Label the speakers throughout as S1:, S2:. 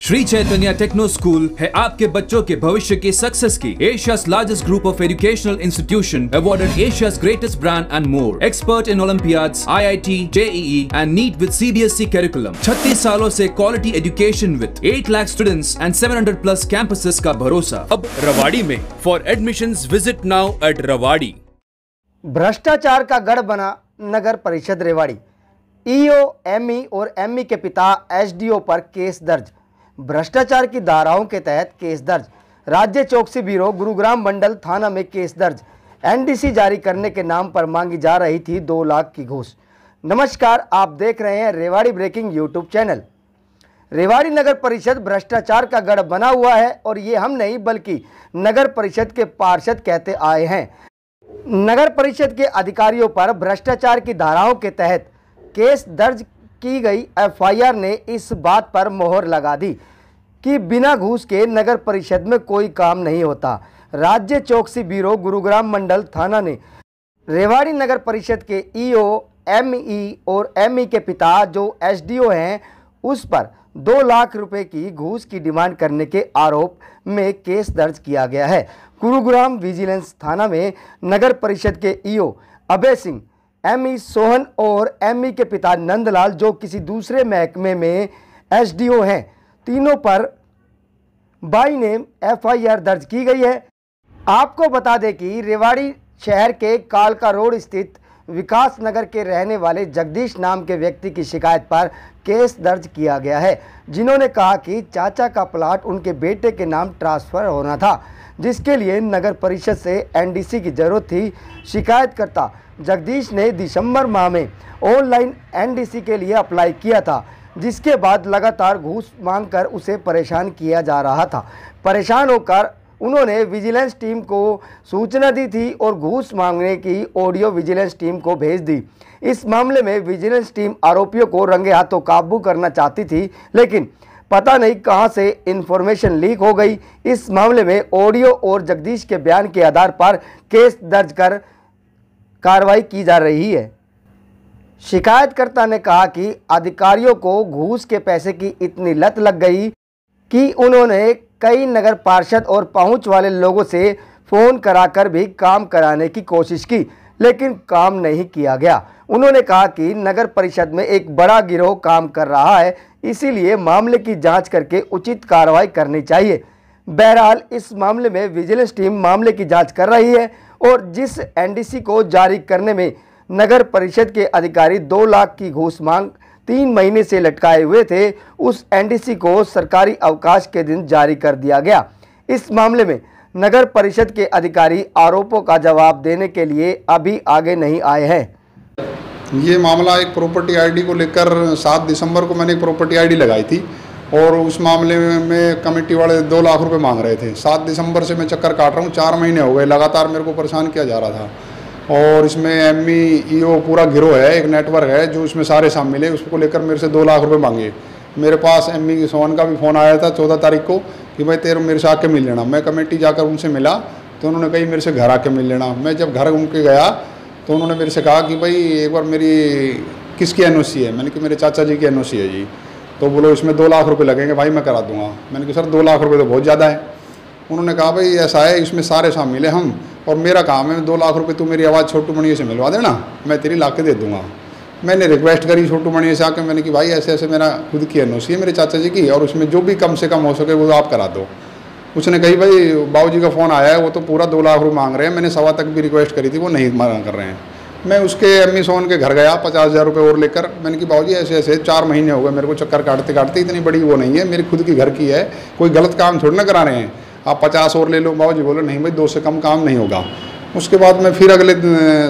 S1: Shri Chaitanya techno school है आपके बच्चों के भविष्य की सक्सेस की एशिया's largest group of educational institution awarded Asia's greatest brand and more. Expert in Olympiads, IIT, JEE and NEET with CBSE curriculum. 36 सालों से quality education with 8 lakh students and 700 plus campuses का भरोसा अब रवाड़ी में. For admissions visit now at रवाड़ी.
S2: भ्रष्टाचार का गढ़ बना नगर परिषद रेवाड़ी. ईओ, एमई और एमई के पिता एसडीओ पर केस दर्ज. भ्रष्टाचार की धाराओं के तहत केस दर्ज. राज्य चौकसी ब्यूरो गुरुग्राम मंडल थाना में केस दर्ज. एनडीसी जारी करने के नाम पर मांगी जा रही थी 2 लाख की घूस. नमस्कार, आप देख रहे हैं Rewari breaking YouTube channel. Rewari नगर परिषद भ्रष्टाचार का गढ़ बना हुआ है और ये हम नहीं बल्कि नगर परिषद के पार्षद कहते आए हैं. नगर परिषद के अधिकारियों पर भ्रष्टाचार की धाराओं के तहत केस दर्ज की गई एफआईआर ने इस बात पर मोहर लगा दी कि बिना घूस के नगर परिषद में कोई काम नहीं होता. राज्य चौकसी ब्यूरो गुरुग्राम मंडल थाना ने रेवाड़ी नगर परिषद के ईओ, एमई और एमई के पिता जो एसडीओ हैं उस पर 2 लाख रुपए की घूस की डिमांड करने के आरोप में केस दर्ज किया गया है. गुरुग्राम विजिलेंस थाना में नगर परिषद के ईओ अभय सिंह, एमई सोहन और एमई के पिता नंदलाल जो किसी दूसरे महकमे में एसडीओ हैं, तीनों पर बाई नेम एफआईआर दर्ज की गई है. आपको बता दें कि रेवाड़ी शहर के कालका रोड स्थित विकास नगर के रहने वाले जगदीश नाम के व्यक्ति की शिकायत पर केस दर्ज किया गया है, जिन्होंने कहा कि चाचा का प्लाट उनके बेटे के नाम ट्रांसफ़र होना था, जिसके लिए नगर परिषद से एनडीसी की जरूरत थी. शिकायतकर्ता जगदीश ने दिसंबर माह में ऑनलाइन एनडीसी के लिए अप्लाई किया था, जिसके बाद लगातार घूस मांगकर उसे परेशान किया जा रहा था. परेशान होकर उन्होंने विजिलेंस टीम को सूचना दी थी और घूस मांगने की ऑडियो विजिलेंस टीम को भेज दी. इस मामले में विजिलेंस टीम आरोपियों को रंगे हाथों काबू करना चाहती थी, लेकिन पता नहीं कहां से इंफॉर्मेशन लीक हो गई. इस मामले में ऑडियो और जगदीश के बयान के आधार पर केस दर्ज कर कार्रवाई की जा रही है. शिकायतकर्ता ने कहा कि अधिकारियों को घूस के पैसे की इतनी लत लग गई कि उन्होंने कई नगर पार्षद और पहुंच वाले लोगों से फ़ोन कराकर भी काम कराने की कोशिश की, लेकिन काम नहीं किया गया. उन्होंने कहा कि नगर परिषद में एक बड़ा गिरोह काम कर रहा है, इसीलिए मामले की जांच करके उचित कार्रवाई करनी चाहिए. बहरहाल इस मामले में विजिलेंस टीम मामले की जांच कर रही है और जिस एनडीसी को जारी करने में नगर परिषद के अधिकारी 2 लाख की घूस मांग 3 महीने से लटकाए हुए थे, उस एनडीसी को सरकारी अवकाश के दिन जारी कर दिया गया. इस मामले में नगर परिषद के अधिकारी आरोपों का जवाब देने के लिए अभी आगे नहीं आए हैं.
S3: ये मामला एक प्रॉपर्टी आईडी को लेकर 7 दिसंबर को मैंने एक प्रॉपर्टी आईडी लगाई थी और उस मामले में कमेटी वाले 2 लाख रुपए मांग रहे थे. 7 दिसंबर से मैं चक्कर काट रहा हूँ, 4 महीने हो गए लगातार मेरे को परेशान किया जा रहा था. और इसमें एमई, ईओ पूरा गिरोह है, एक नेटवर्क है जो इसमें सारे शामिल है. उसको लेकर मेरे से 2 लाख रुपए मांगे. मेरे पास एमई सोहन का भी फ़ोन आया था 14 तारीख को कि भाई तेरे मेरे से आके मिल लेना. मैं कमेटी जाकर उनसे मिला तो उन्होंने कही मेरे से घर आके मिल लेना. मैं जब घर उनके गया तो उन्होंने मेरे से कहा कि भाई एक बार मेरी किसकी एनओसी है. मैंने कि मेरे चाचा जी की एनओसी है जी. तो बोलो इसमें 2 लाख रुपए लगेंगे. भाई मैं करा दूंगा. मैंने कहा सर 2 लाख रुपए तो बहुत ज़्यादा है. उन्होंने कहा भाई ऐसा है, इसमें सारे शामिल हैं हम और मेरा काम है 2 लाख रुपए तू मेरी आवाज़ छोटू मणि से मिलवा देना, मैं तेरी ला के दे दूँगा. मैंने रिक्वेस्ट करी छोटू मणि से आके, मैंने कि भाई ऐसे ऐसे मेरा खुद की एनओसी है मेरे चाचा जी की और उसमें जो भी कम से कम हो सके वो आप करा दो. उसने कही भाई बाबूजी का फ़ोन आया है, वो तो पूरा 2 लाख रुपये मांग रहे हैं. मैंने 1.25 तक भी रिक्वेस्ट करी थी, वो नहीं मना कर रहे हैं. मैं उसके एमई सोहन के घर गया 50,000 रुपये और लेकर. मैंने कि बाबूजी ऐसे ऐसे 4 महीने हो गए मेरे को चक्कर काटते काटते, इतनी बड़ी वो नहीं है, मेरी खुद की घर की है, कोई गलत काम थोड़ी ना करा रहे हैं, आप 50 और ले लो. बाबूजी बोले नहीं भाई 2 से कम काम नहीं होगा. उसके बाद मैं फिर अगले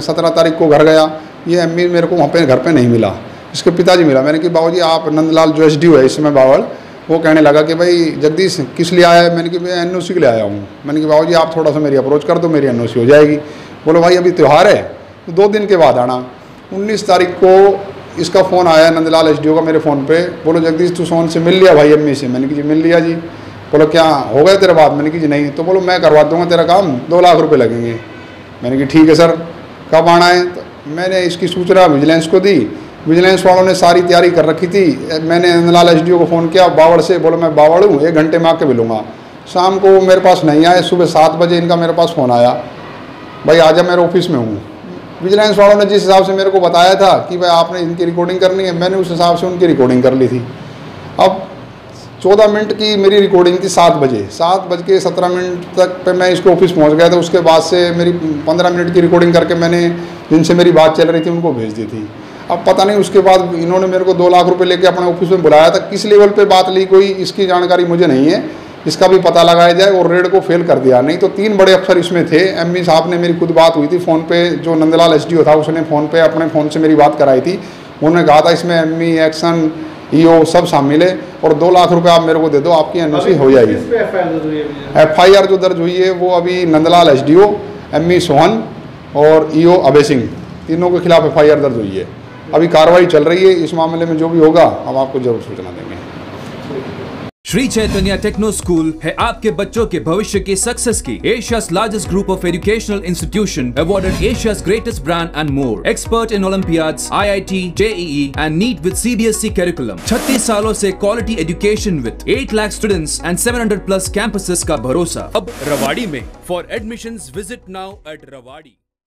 S3: 17 तारीख को घर गया. ये एमई मेरे को वहाँ पे घर पे नहीं मिला, इसके पिताजी मिला. मैंने कि बाबूजी आप नंदलाल जो एसडीओ है इस समय बावल, वो कहने लगा कि भाई जगदीश किस लिए आया है. मैंने कि मैं एनओसी के लिए आया हूँ. मैंने कि बाबूजी आप थोड़ा सा मेरी अप्रोच कर दो, मेरी एनओसी हो जाएगी. बोलो भाई अभी त्यौहार है तो 2 दिन के बाद आना. 19 तारीख को इसका फ़ोन आया नंदलाल एसडीओ का मेरे फ़ोन पे. बोलो जगदीश तू सोहन से मिल लिया भाई एमई से. मैंने कि जी मिल लिया जी. बोलो क्या हो गया तेरे बात. मैंने कि जी नहीं. तो बोलो मैं करवा दूँगा तेरा काम, 2 लाख रुपये लगेंगे. मैंने कि ठीक है सर, कब आना है. तो मैंने इसकी सूचना विजिलेंस को दी. विजिलेंस वालों ने सारी तैयारी कर रखी थी। मैंने नंदलाल एसडीओ को फ़ोन किया बावड़ से, बोला मैं बावड़ हूँ, 1 घंटे में आके मिलूँगा। शाम को वो मेरे पास नहीं आए, सुबह 7 बजे इनका मेरे पास फ़ोन आया, भाई आजा मेरे ऑफिस में हूँ। विजिलेंस वालों ने जिस हिसाब से मेरे को बताया था कि भाई आपने इनकी रिकॉर्डिंग करनी है, मैंने उस हिसाब से उनकी रिकॉर्डिंग कर ली थी। अब 14 मिनट की मेरी रिकॉर्डिंग थी 7 बजे, 7:17 तक पे मैं इसको ऑफिस पहुंच गया था। उसके बाद से मेरी 15 मिनट की रिकॉर्डिंग करके मैंने जिनसे मेरी बात चल रही थी उनको भेज दी थी। अब पता नहीं उसके बाद इन्होंने मेरे को 2 लाख रुपए लेके अपने ऑफिस में बुलाया था। किस लेवल पे बात ली कोई इसकी जानकारी मुझे नहीं है, इसका भी पता लगाया जाए। और रेड को फेल कर दिया, नहीं तो 3 बड़े अफसर इसमें थे। एमई साहब ने मेरी खुद बात हुई थी फ़ोन पे, जो नंदलाल एसडीओ था उसने फ़ोन पे अपने फ़ोन से मेरी बात कराई थी। उन्होंने कहा था इसमें एमई, एक्शन, ईओ सब शामिल है और 2 लाख रुपए आप मेरे को दे दो, आपकी एनओसी हो जाएगी। FIR जो दर्ज हुई है वो अभी नंदलाल एसडीओ, एमई सोहन और ईओ अभय सिंह, तीनों के खिलाफ FIR दर्ज हुई है। अभी कार्रवाई चल रही है। इस मामले में जो भी होगा हम आपको जरूर सूचना देंगे।
S1: श्री चैतन्य टेक्नो स्कूल है आपके बच्चों के भविष्य की सक्सेस की एशिया's largest group of educational institution, awarded Asia's greatest brand and more. Expert in Olympiads, IIT, JEE and NEET with CBSE curriculum. 36 सालों से quality education with 8 lakh students and 700 plus campuses का भरोसा अब रवाड़ी में। For admissions visit now at Rawadi.